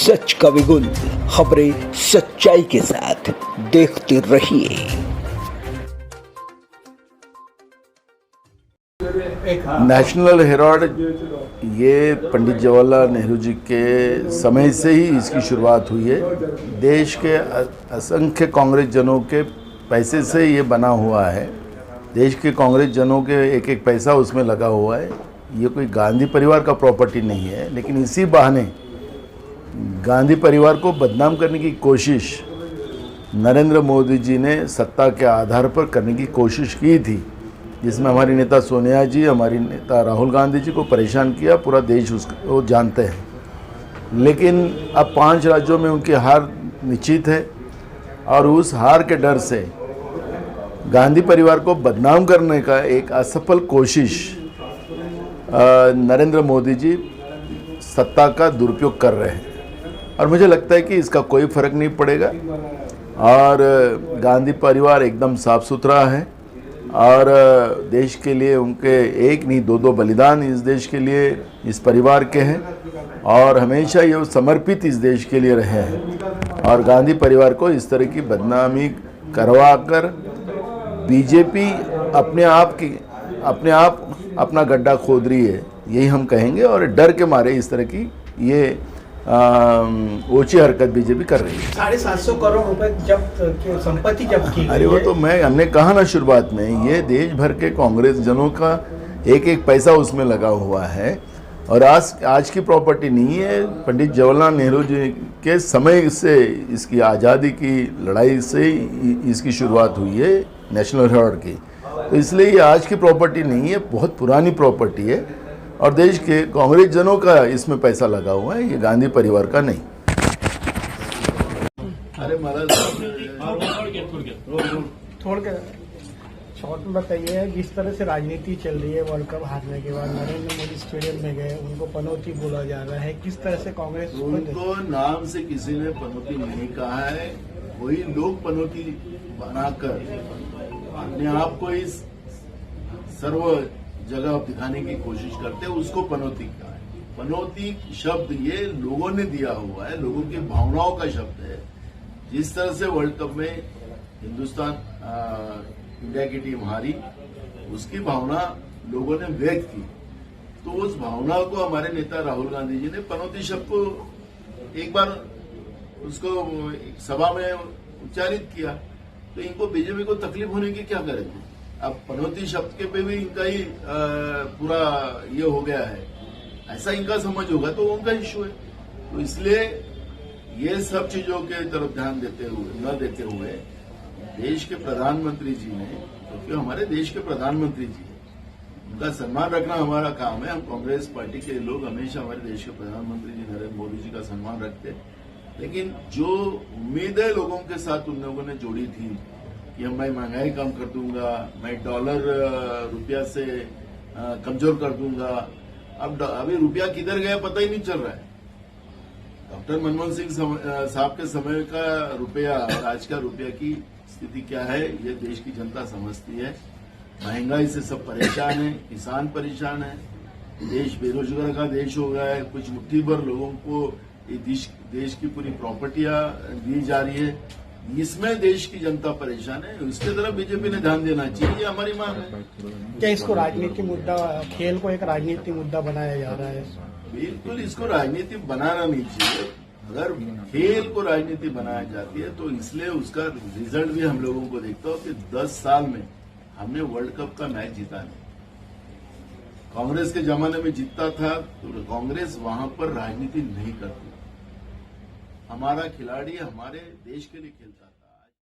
सच का बिगुल, खबरें सच्चाई के साथ, देखते रहिए। नेशनल हेराल्ड ये पंडित जवाहरलाल नेहरू जी के समय से ही इसकी शुरुआत हुई है। देश के असंख्य कांग्रेस जनों के पैसे से ये बना हुआ है। देश के कांग्रेस जनों के एक एक पैसा उसमें लगा हुआ है। ये कोई गांधी परिवार का प्रॉपर्टी नहीं है, लेकिन इसी बहाने गांधी परिवार को बदनाम करने की कोशिश नरेंद्र मोदी जी ने सत्ता के आधार पर करने की कोशिश की थी, जिसमें हमारी नेता सोनिया जी, हमारी नेता राहुल गांधी जी को परेशान किया। पूरा देश उसको जानते हैं। लेकिन अब 5 राज्यों में उनकी हार निश्चित है और उस हार के डर से गांधी परिवार को बदनाम करने का एक असफल कोशिश नरेंद्र मोदी जी सत्ता का दुरुपयोग कर रहे हैं और मुझे लगता है कि इसका कोई फर्क नहीं पड़ेगा। और गांधी परिवार एकदम साफ सुथरा है और देश के लिए उनके एक नहीं 2 बलिदान इस देश के लिए, इस परिवार के हैं और हमेशा ये समर्पित इस देश के लिए रहे हैं। और गांधी परिवार को इस तरह की बदनामी करवा कर बीजेपी अपने आप अपना गड्ढा खोद रही है, यही हम कहेंगे। और डर के मारे इस तरह की ये ऊंची हरकत बीजेपी कर रही है। 750 करोड़ रुपए जब्त संपत्ति जब्त की। अरे वो तो हमने कहा ना शुरुआत में, ये देश भर के कांग्रेस जनों का एक एक पैसा उसमें लगा हुआ है और आज की प्रॉपर्टी नहीं है। पंडित जवाहरलाल नेहरू जी के समय से इसकी आज़ादी की लड़ाई से इसकी शुरुआत हुई है नेशनल हेराल्ड की। तो इसलिए ये आज की प्रॉपर्टी नहीं है, बहुत पुरानी प्रॉपर्टी है और देश के कांग्रेस जनों का इसमें पैसा लगा हुआ है, ये गांधी परिवार का नहीं। अरे थोड़ के शॉर्ट में बताइए, जिस तरह से राजनीति चल रही है वर्ल्ड कप हारने के बाद नरेंद्र मोदी स्टेडियम में गए, उनको पनौती बोला जा रहा है, किस तरह से कांग्रेस उनको नाम से किसी ने पनौती नहीं कहा है। वही लोग पनौती बनाकर अपने आप को इस सर्व जगह दिखाने की कोशिश करते हैं, उसको पनौती कहा है। पनौती शब्द ये लोगों ने दिया हुआ है, लोगों की भावनाओं का शब्द है। जिस तरह से वर्ल्ड कप में हिंदुस्तान इंडिया की टीम हारी, उसकी भावना लोगों ने व्यक्त की, तो उस भावना को हमारे नेता राहुल गांधी जी ने पनौती शब्द को एक बार उसको एक सभा में उच्चारित किया। तो इनको बीजेपी को तकलीफ होने की क्या करेंगे? अब पनौती शब्द के पे भी इनका ही पूरा ये हो गया है, ऐसा इनका समझ होगा तो उनका इश्यू है। तो इसलिए ये सब चीजों के तरफ ध्यान न देते हुए देश के प्रधानमंत्री जी ने, क्योंकि हमारे देश के प्रधानमंत्री जी हैं, उनका सम्मान रखना हमारा काम है। हम कांग्रेस पार्टी के लोग हमेशा हमारे देश के प्रधानमंत्री जी नरेंद्र मोदी जी का सम्मान रखते हैं, लेकिन जो उम्मीदें लोगों के साथ उन लोगों ने जोड़ी थी कि मैं महंगाई कम कर दूंगा, मैं डॉलर रुपया से कमजोर कर दूंगा, अब अभी रुपया किधर गया पता ही नहीं चल रहा है। डॉक्टर मनमोहन सिंह साहब के समय का रुपया और आज का रुपया की स्थिति क्या है, ये देश की जनता समझती है। महंगाई से सब परेशान है, किसान परेशान है, देश बेरोजगार का देश हो गया है, कुछ मुट्ठी भर लोगों को देश की पूरी प्रॉपर्टियां दी जा रही है, इसमें देश की जनता परेशान है। इसके तरफ बीजेपी ने ध्यान देना चाहिए, ये हमारी मांग है। क्या इसको राजनीतिक मुद्दा, खेल को एक राजनीतिक मुद्दा बनाया जा रहा है? बिल्कुल इसको राजनीति बनाना नहीं चाहिए। अगर खेल को राजनीति बनाया जाती है तो इसलिए उसका रिजल्ट भी हम लोगों को देखता हो कि 10 साल में हमने वर्ल्ड कप का मैच जीता नहीं। कांग्रेस के जमाने में जीतता था तो कांग्रेस वहां पर राजनीति नहीं करती। हमारा खिलाड़ी हमारे देश के लिए खेलता है।